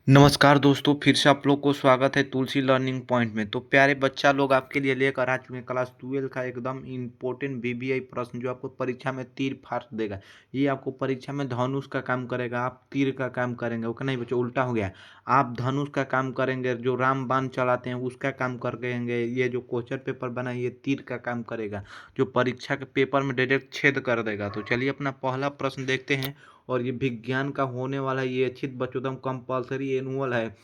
नमस्कार दोस्तों, फिर से आप लोग को स्वागत है तुलसी लर्निंग पॉइंट में। तो प्यारे बच्चा लोग आपके लिए लेकर आ चुके हैं क्लास 12 का एकदम इम्पोर्टेंट वीवीआई प्रश्न जो आपको परीक्षा में तीर फाड़ देगा। ये आपको परीक्षा में धनुष का काम करेगा, आप तीर का काम करेंगे। ओके नहीं बच्चों, उल्टा हो गया। आप धनुष का काम करेंगे, जो राम बाण चलाते हैं उसका काम करेंगे। ये जो क्वेश्चन पेपर बना है ये तीर का काम करेगा, जो परीक्षा के पेपर में डायरेक्ट छेद कर देगा। तो चलिए अपना पहला प्रश्न देखते हैं। और ये विज्ञान का होने वाला ये अच्छी बच्चों एकदम कंपलसरी एनुअल है।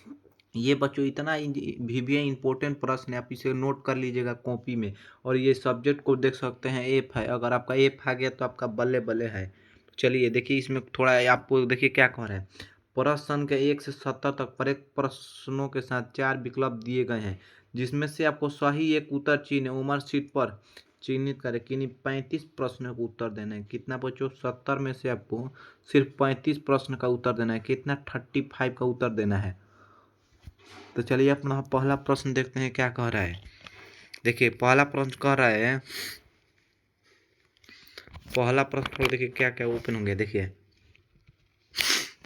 ये बच्चों इतना वीवीआई इंपॉर्टेंट प्रश्न है, आप इसे नोट कर लीजिएगा कॉपी में। और ये सब्जेक्ट को देख सकते हैं एफ है, अगर आपका एफ आ गया तो आपका बल्ले बल्ले है। तो चलिए देखिए इसमें थोड़ा आपको देखिए क्या कह रहा है। प्रश्न के 1 से 70 तक प्रत्येक प्रश्नों के साथ 4 विकल्प दिए गए हैं, जिसमें से आपको सही एक उत्तर चीन उमर सीट पर चिन्हित करें। किन्हीं 35 प्रश्नों का उत्तर देना है। कितना बच्चों? 70 में से आपको सिर्फ 35 प्रश्न का उत्तर देना है। कितना? 35 का उत्तर देना है। तो चलिए अपना पहला प्रश्न देखते हैं क्या कह रहा है। देखिए पहला प्रश्न कह रहा है, पहला प्रश्न देखिए क्या क्या ओपन हो गया। देखिए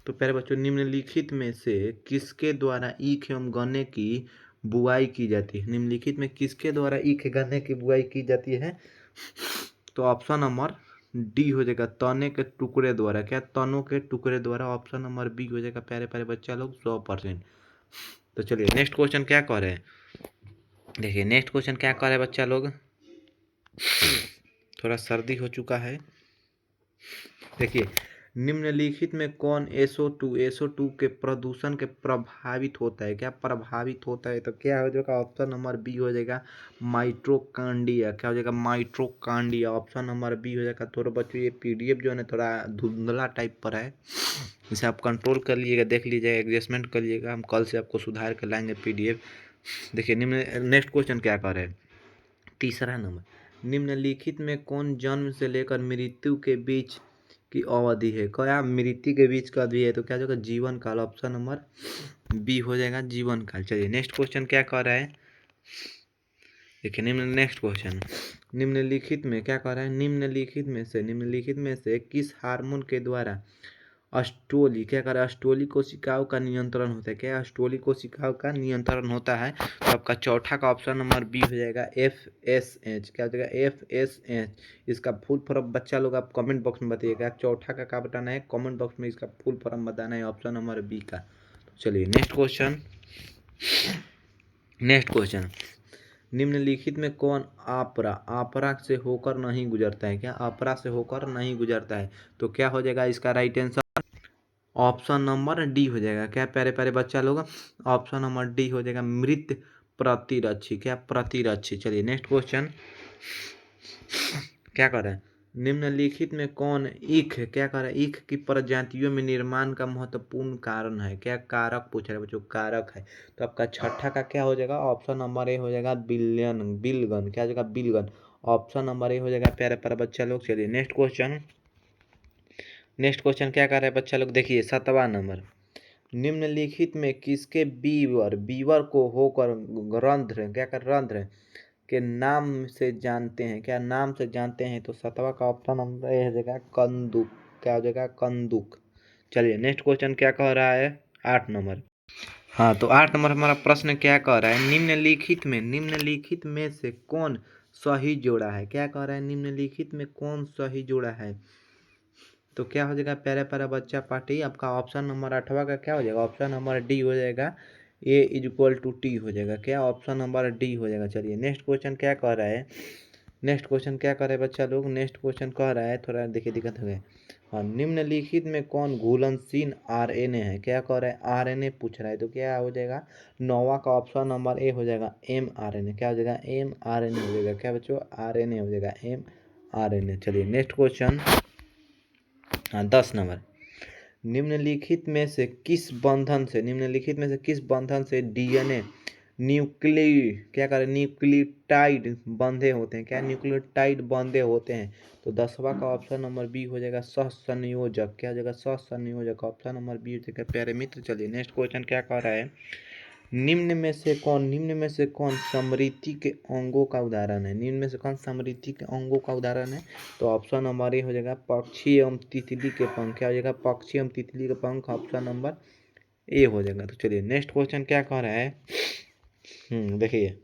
तो प्यारे बच्चों, निम्नलिखित में से किसके द्वारा ईख एवं गन्ने की बुआई की जाती है? निम्नलिखित में किसके द्वारा ईख गन्ने की बुआई की जाती है? तो ऑप्शन नंबर डी हो जाएगा, तने के टुकड़े द्वारा। क्या? तनों के टुकड़े द्वारा। ऑप्शन नंबर बी हो जाएगा प्यारे प्यारे बच्चा लोग, 100%। तो चलिए नेक्स्ट क्वेश्चन क्या कह रहे हैं। देखिए नेक्स्ट क्वेश्चन क्या कह रहे हैं बच्चा लोग। थोड़ा सर्दी हो चुका है। देखिए निम्नलिखित में कौन SO2 के प्रदूषण के प्रभावित होता है? क्या प्रभावित होता है? तो क्या हो जाएगा? ऑप्शन नंबर बी हो जाएगा, माइट्रोकांडिया। क्या हो जाएगा? माइट्रोकांडिया। ऑप्शन नंबर बी हो जाएगा। थोड़ा बच्चों ये पीडीएफ जो है ना थोड़ा धुंधला टाइप पर है, इसे आप कंट्रोल कर लीजिएगा, देख लीजिएगा, एडजस्टमेंट कर लीजिएगा। हम कल से आपको सुधार कर लाएंगे पीडीएफ। देखिए निम्न नेक्स्ट क्वेश्चन क्या कर रहे हैं, तीसरा नंबर। निम्नलिखित में कौन जन्म से लेकर मृत्यु के बीच की अवधि है? क्या मृत्यु के बीच का अवधि है? तो क्या होगा? जीवन काल। ऑप्शन नंबर बी हो जाएगा, जीवन काल। चलिए नेक्स्ट क्वेश्चन क्या कह रहा है। देखिए नेक्स्ट क्वेश्चन, निम्नलिखित में क्या कह रहा है। निम्नलिखित में से किस हार्मोन के द्वारा अष्टोली क्या कर अष्टोली कोशिकाओं का नियंत्रण होता है? क्या अष्टोली कोशिकाओं का नियंत्रण होता है? तो आपका चौथा का ऑप्शन नंबर बी हो जाएगा, FSH। क्या हो जाएगा? FSH। इसका फुल फॉर्म बच्चा लोग आप कमेंट बॉक्स में बताइएगा। चौथा का क्या बताना है कमेंट बॉक्स में, इसका फुल फॉर्म बताना है ऑप्शन नंबर बी का। तो चलिए नेक्स्ट क्वेश्चन। निम्नलिखित में कौन आपरा से होकर नहीं गुजरता है? क्या आपरा से होकर नहीं गुजरता है? तो क्या हो जाएगा इसका right answer? Option number D हो जाएगा। क्या प्यारे प्यारे बच्चा लोग? ऑप्शन नंबर डी हो जाएगा, मृत प्रतिरक्षी। क्या? प्रतिरक्षी। चलिए नेक्स्ट क्वेश्चन क्या कर रहे हैं। निम्नलिखित में कौन ईख क्या कर रहा है? ईख की प्रजातियों में निर्माण का महत्वपूर्ण कारण है? क्या कारक पूछ रहे बच्चों? कारक है। तो आपका छठा का क्या हो जाएगा? ऑप्शन नंबर ए हो जाएगा, बिलगन। क्या हो जाएगा? बिलगन। ऑप्शन नंबर ए हो जाएगा प्यारे प्यारे बच्चा लोग। चलिए नेक्स्ट क्वेश्चन क्या कर रहे हैं बच्चा लोग। देखिए 7वां नंबर। निम्नलिखित में किसके बीवर को होकर रंध्र क्या कर रंध्र के नाम से जानते हैं? क्या नाम से जानते हैं? तो 7वां का ऑप्शन नंबर ए हो जाएगा, कंदुक। क्या हो जाएगा? कंदुक। चलिए नेक्स्ट क्वेश्चन क्या कह रहा है, 8 नंबर। हाँ तो 8 नंबर हमारा प्रश्न क्या कह रहा है। निम्नलिखित में से कौन सही जोड़ा है? क्या कह रहा है? निम्नलिखित में कौन सही जोड़ा है? तो क्या हो जाएगा प्यारे प्यारे बच्चा पार्टी, आपका ऑप्शन नंबर 8वां का क्या हो जाएगा? ऑप्शन नंबर डी हो जाएगा, A=T हो जाएगा। क्या? ऑप्शन नंबर डी हो जाएगा। चलिए नेक्स्ट क्वेश्चन क्या कह रहा है। नेक्स्ट क्वेश्चन क्या कर रहे हैं बच्चा लोग। नेक्स्ट क्वेश्चन कह रहा है, थोड़ा देखिए दिक्कत हो गया। हाँ, निम्नलिखित में कौन घुलनशील RNA है? क्या कह रहा है? RNA पूछ रहा है। तो क्या हो जाएगा? 9वां का ऑप्शन नंबर ए हो जाएगा, mRNA। क्या हो जाएगा? mRNA हो जाएगा। क्या बच्चों? RNA हो जाएगा, mRNA। चलिए नेक्स्ट क्वेश्चन, हाँ 10 नंबर। निम्नलिखित में से किस बंधन से DNA क्या करें न्यूक्लियोटाइड बंधे होते हैं? क्या न्यूक्लियोटाइड बंधे होते हैं? तो 10वां का ऑप्शन नंबर बी हो जाएगा, सहसंयोजक। क्या हो जाएगा? सहसंयोजक। ऑप्शन नंबर बी हो जाएगा प्यारे मित्र। चलिए नेक्स्ट क्वेश्चन क्या कह रहा है। निम्न में से कौन समृद्धि के अंगों का उदाहरण है? निम्न में से कौन समृद्धि के अंगों का उदाहरण है? तो ऑप्शन नंबर ए हो जाएगा, पक्षी एवं तितली के पंख। क्या हो जाएगा? पक्षी एवं तितली के पंख। ऑप्शन नंबर ए हो जाएगा। तो चलिए नेक्स्ट क्वेश्चन क्या कह रहा है, देखिए,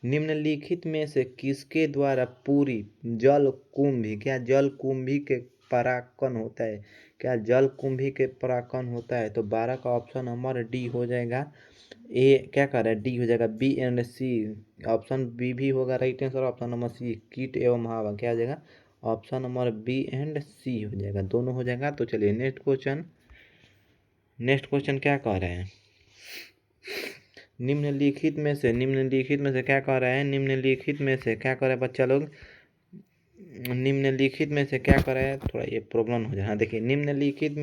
निम्नलिखित में से किसके द्वारा पूरी जल कुंभी, क्या जल कुंभी के परागकण होता है, क्या जल कुंभी के परागकण होता है? तो 12 का ऑप्शन नंबर डी हो जाएगा। ए क्या कर रहा है, डी हो जाएगा। B and c, option b भी होगा right answer. Option number c कीट एवं हवा, क्या हो जाएगा, option number b and c हो जाएगा, दोनों हो जाएगा। तो चलिए नेक्स्ट क्वेश्चन क्या कह रहे हैं, निम्नलिखित में से क्या कह रहा है, निम्नलिखित में से क्या कर रहा है बच्चा लोग, निम्नलिखित में से क्या कर रहा है, थोड़ा ये प्रॉब्लम हो जाए। हाँ देखिए, निम्नलिखित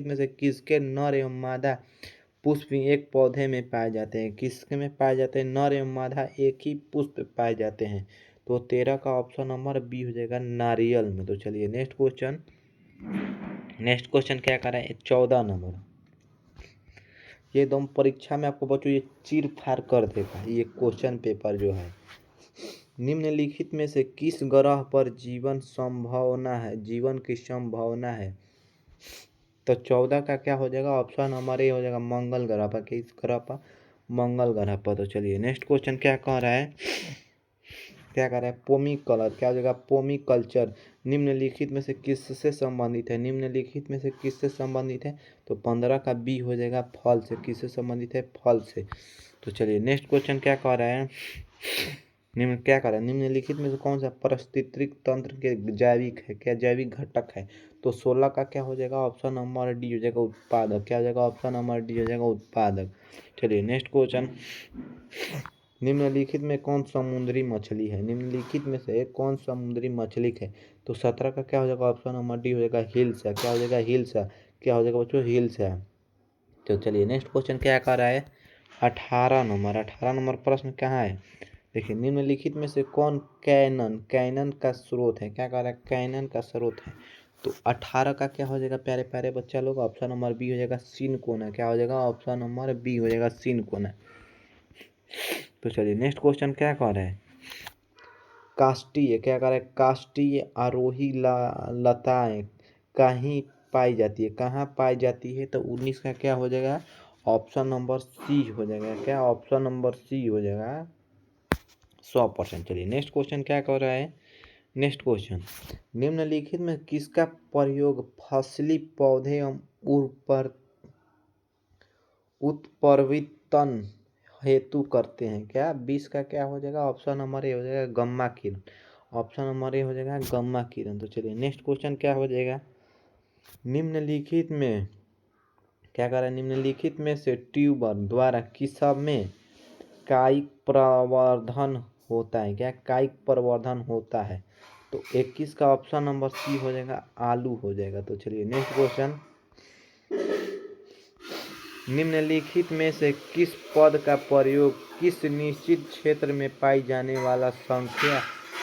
में से किसके नर एवं मादा पुष्प एक पौधे में पाए जाते हैं, किसके में पाए जाते हैं, नर एवं मादा एक ही पुष्प पाए जाते हैं? तो 13 का ऑप्शन नंबर बी हो जाएगा, नारियल में। तो चलिए नेक्स्ट क्वेश्चन क्या कर रहा है, 14 नंबर। ये एकदम परीक्षा में आपको बच्चों ये चीर फाड़ कर देगा ये क्वेश्चन पेपर जो है। निम्नलिखित में से किस ग्रह पर जीवन की संभावना है? तो 14 का क्या हो जाएगा, ऑप्शन नंबर ए हो जाएगा, मंगल ग्रह पर। किस ग्रह पर, मंगल ग्रह पर। तो चलिए नेक्स्ट क्वेश्चन क्या कह रहा है, पोमी कलर, क्या हो जाएगा, पोमी कल्चर निम्नलिखित में से किससे संबंधित है, तो 15 का बी हो जाएगा, फल से। किससे संबंधित है, फल से। तो चलिए नेक्स्ट क्वेश्चन क्या कह रहा है, निम्नलिखित में से कौन सा पारिस्थितिक तंत्र के जैविक है, क्या जैविक घटक है? तो 16 का क्या हो जाएगा, ऑप्शन नंबर डी हो जाएगा, उत्पादक। क्या हो जाएगा, ऑप्शन नंबर डी हो जाएगा, उत्पादक। चलिए नेक्स्ट क्वेश्चन, निम्नलिखित में कौन समुद्री मछली है, निम्नलिखित में से कौन समुद्री मछली है? तो 17 का क्या हो जाएगा, ऑप्शन नंबर डी हो जाएगा, हिल्सा। क्या हो जाएगा, हिल्सा। क्या हो जाएगा बच्चों, हिल्सा। तो चलिए नेक्स्ट क्वेश्चन क्या कर रहा है, 18 नंबर प्रश्न कहाँ है, देखिए, निम्नलिखित में से कौन कैनन का स्रोत है, क्या कह रहा है, कैनन का स्रोत है? तो 18 का क्या हो जाएगा प्यारे प्यारे बच्चा लोग, ऑप्शन नंबर बी हो जाएगा, सिनकोना। क्या हो जाएगा, ऑप्शन नंबर बी हो जाएगा, सिनकोना। तो चलिए नेक्स्ट क्वेश्चन क्या कह रहा है, काष्ठीय, क्या कह रहा है, काष्ठीय आरोही लताएं कहाँ पाई जाती है? तो 19 का क्या हो जाएगा, ऑप्शन नंबर सी हो जाएगा। क्या, ऑप्शन नंबर सी हो जाएगा, 100%। चलिए नेक्स्ट क्वेश्चन क्या कह रहा है, नेक्स्ट क्वेश्चन, निम्नलिखित में किसका प्रयोग फसली पौधे एवं उत्परिवर्तन हेतु करते हैं? क्या, 20 का क्या हो जाएगा, ऑप्शन नंबर ए हो जाएगा, gamma Kiran. Option number A हो जाएगा, गम्मा किरण। तो चलिए नेक्स्ट क्वेश्चन क्या हो जाएगा, निम्नलिखित में क्या कर रहा है, निम्नलिखित में से ट्यूबर द्वारा किस में कायिक प्रवर्धन होता है? क्या, कायिक प्रवर्धन होता है? तो 21 का ऑप्शन नंबर सी हो जाएगा, आलू हो जाएगा। तो चलिए नेक्स्ट क्वेश्चन, निम्नलिखित में से किस पद का प्रयोग किस निश्चित क्षेत्र में पाई जाने वाला संख्या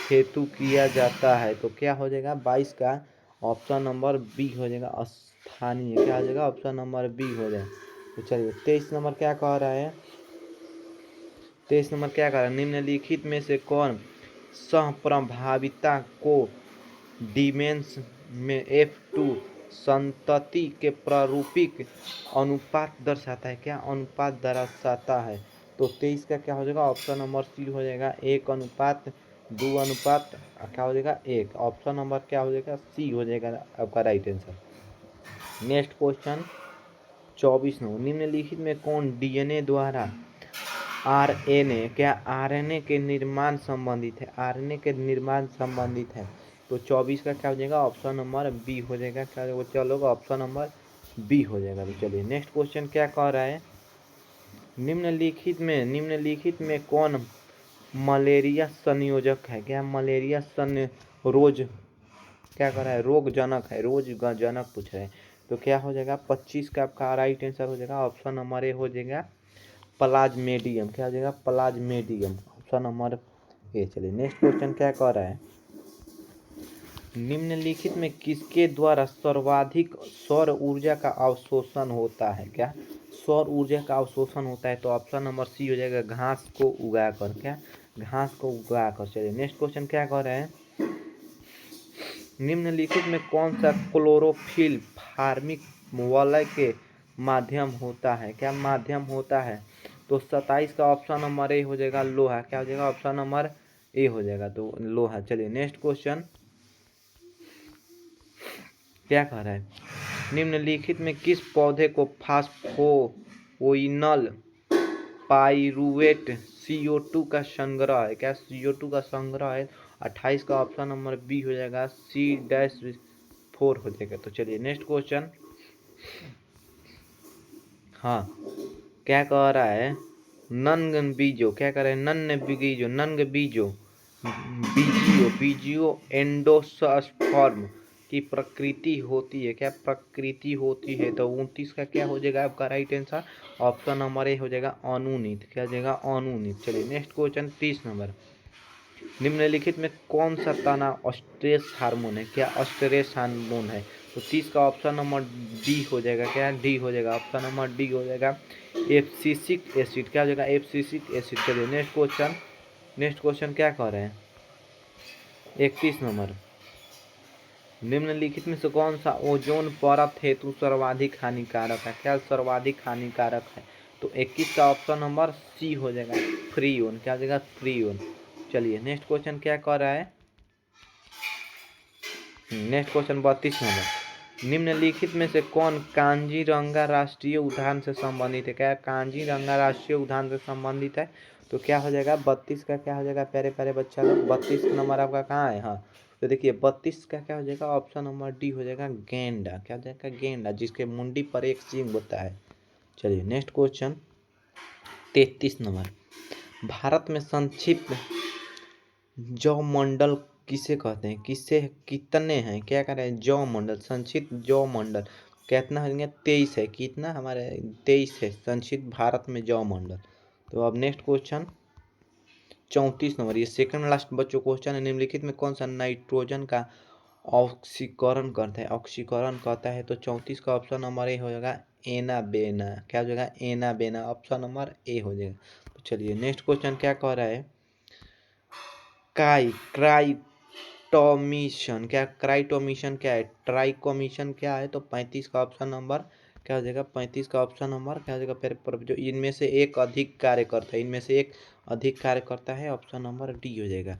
हेतु किया जाता है? तो क्या हो जाएगा, 22 का ऑप्शन नंबर बी हो जाएगा, स्थानीय। क्या हो जाएगा, ऑप्शन नंबर बी हो जाएगा। तो चलिए 23 नंबर क्या कह रहा है, निम्नलिखित में से कौन सहप्रभाविता को डिमेंस में F2 संतति के प्रारूपिक अनुपात दर्शाता है? क्या, अनुपात दर्शाता है? तो 23 का क्या हो जाएगा, ऑप्शन नंबर सी हो जाएगा, 1:2 अनुपात क्या हो जाएगा, 1। ऑप्शन नंबर क्या हो जाएगा, सी हो जाएगा आपका right answer. Next question 24 number, निम्नलिखित में कौन डीएनए द्वारा आरएनए, क्या आरएनए के निर्माण संबंधित है, आरएनए के निर्माण संबंधित है? तो 24 का क्या हो जाएगा, ऑप्शन नंबर बी हो जाएगा। क्या हो जाएगा, चलो ऑप्शन नंबर बी हो जाएगा। तो चलिए नेक्स्ट क्वेश्चन क्या कह रहा है, निम्नलिखित में कौन मलेरिया संयोजक है? क्या, मलेरिया रोज क्या कर रहा है, रोग जनक है, रोज जनक पूछ रहे हैं। तो क्या हो जाएगा, 25 का आपका राइट आंसर हो जाएगा, ऑप्शन नंबर ए हो जाएगा, प्लाज्मेडियम। क्या हो जाएगा, प्लाज्मेडियम, ऑप्शन नंबर ए। चलिए नेक्स्ट क्वेश्चन क्या कह रहा है, निम्नलिखित में किसके द्वारा सर्वाधिक सौर ऊर्जा का अवशोषण होता है? क्या, सौर ऊर्जा का अवशोषण होता है? तो ऑप्शन नंबर सी हो जाएगा, घास को उगाकर। क्या, घास को उगाकर। चलिए नेक्स्ट क्वेश्चन क्या कह रहे हैं, निम्नलिखित में कौन सा क्लोरोफिल फार्मिक वलय के माध्यम होता है? क्या माध्यम होता है? तो 27 का ऑप्शन नंबर ए हो जाएगा लोहा। क्या हो जाएगा? ऑप्शन नंबर ए हो जाएगा तो लोहा। चलिए नेक्स्ट क्वेश्चन क्या कह रहा है? निम्नलिखित में किस पौधे को फास्फोइनल पाइरूवेट CO2 का संग्रह है? क्या CO2 का संग्रह है? 28 का ऑप्शन नंबर बी हो जाएगा C-4 हो जाएगा। तो चलिए नेक्स्ट क्वेश्चन। हाँ, क्या कह रहा है? नन्ग बीजो। क्या कह रहे हैं? नन्ग बीजो, नन्ग बीजो, बीजियो एंडोस्पर्म की प्रकृति होती है। क्या प्रकृति होती है? तो 29 का क्या हो जाएगा आपका right answer? Option number A हो जाएगा अनुनीत। क्या हो जाएगा? अनुनीत। चलिए नेक्स्ट क्वेश्चन 30 नंबर। निम्नलिखित में कौन सा तनाव स्ट्रेस हार्मोन है? क्या स्ट्रेस हार्मोन है? तो 30 का ऑप्शन नंबर डी हो जाएगा। क्या डी हो जाएगा? ऑप्शन नंबर डी हो जाएगा एब्सिसिक एसिड। क्या हो जाएगा? Abscisic acid. चलिए नेक्स्ट क्वेश्चन क्या कह रहे हैं? 31 नंबर। निम्नलिखित में से कौन सा ओजोन परत हेतु सर्वाधिक हानिकारक है? क्या सर्वाधिक हानिकारक है? तो 21 का ऑप्शन नंबर सी हो जाएगा फ्रीओन। क्या हो जाएगा? फ्रीओन। चलिए नेक्स्ट क्वेश्चन क्या कह रहा है? Next question 32 number. निम्नलिखित में से कौन कांजीरंगा राष्ट्रीय उद्यान से संबंधित है? क्या कांजीरंगा राष्ट्रीय उद्यान से संबंधित है? तो क्या हो जाएगा? 32 का क्या हो जाएगा प्यारे प्यारे बच्चा लोग? 32 नंबर आपका कहाँ है? हाँ, तो देखिए 32 का क्या हो जाएगा? ऑप्शन नंबर डी हो जाएगा गेंडा। क्या हो जाएगा? गेंडा, जिसके मुंडी पर एक सींग होता है। चलिए नेक्स्ट क्वेश्चन 33 नंबर। भारत में संक्षिप्त जौ मंडल किसे कहते हैं? किसे कितने हैं? क्या कह रहे हैं? जौ मंडल, संक्षिप्त जौ मंडल कितना है? 23 है। कितना हमारे 23 है संक्षिप्त भारत में जौ मंडल। तो अब नेक्स्ट क्वेश्चन 34 नंबर, ये सेकंड लास्ट बच्चों क्वेश्चन है। निम्नलिखित में कौन सा नाइट्रोजन का ऑक्सीकरण करता है? ऑक्सीकरण करता है। तो 34 का ऑप्शन नंबर ए हो जाएगा एनाबेना। क्या हो जाएगा? एनाबेना। ऑप्शन नंबर ए हो जाएगा। तो चलिए नेक्स्ट क्वेश्चन क्या कह रहा है? क्राइटोमिशन। क्या क्राइटोमिशन क्या है? ट्राइकोमिशन क्या है? तो 35 का ऑप्शन नंबर क्या हो जाएगा? 35 का ऑप्शन नंबर क्या हो जाएगा? फिर जो इनमें से एक अधिक कार्य करता है, इनमें से एक अधिक कार्य करता है। ऑप्शन नंबर डी हो जाएगा।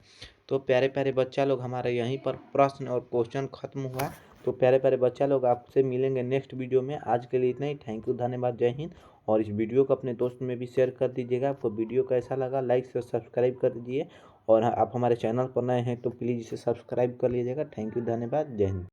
तो प्यारे प्यारे बच्चा लोग, हमारे यहीं पर प्रश्न और क्वेश्चन खत्म हुआ। तो प्यारे प्यारे बच्चा लोग, आपसे मिलेंगे नेक्स्ट वीडियो में। आज के लिए इतना ही। थैंक यू, धन्यवाद, जय हिंद। और इस वीडियो को अपने दोस्त में भी शेयर कर दीजिएगा। आपको वीडियो कैसा लगा लाइक से सब्सक्राइब कर दीजिए। और आप हमारे चैनल पर नए हैं तो प्लीज़ इसे सब्सक्राइब कर लीजिएगा। थैंक यू, धन्यवाद, जय हिंद।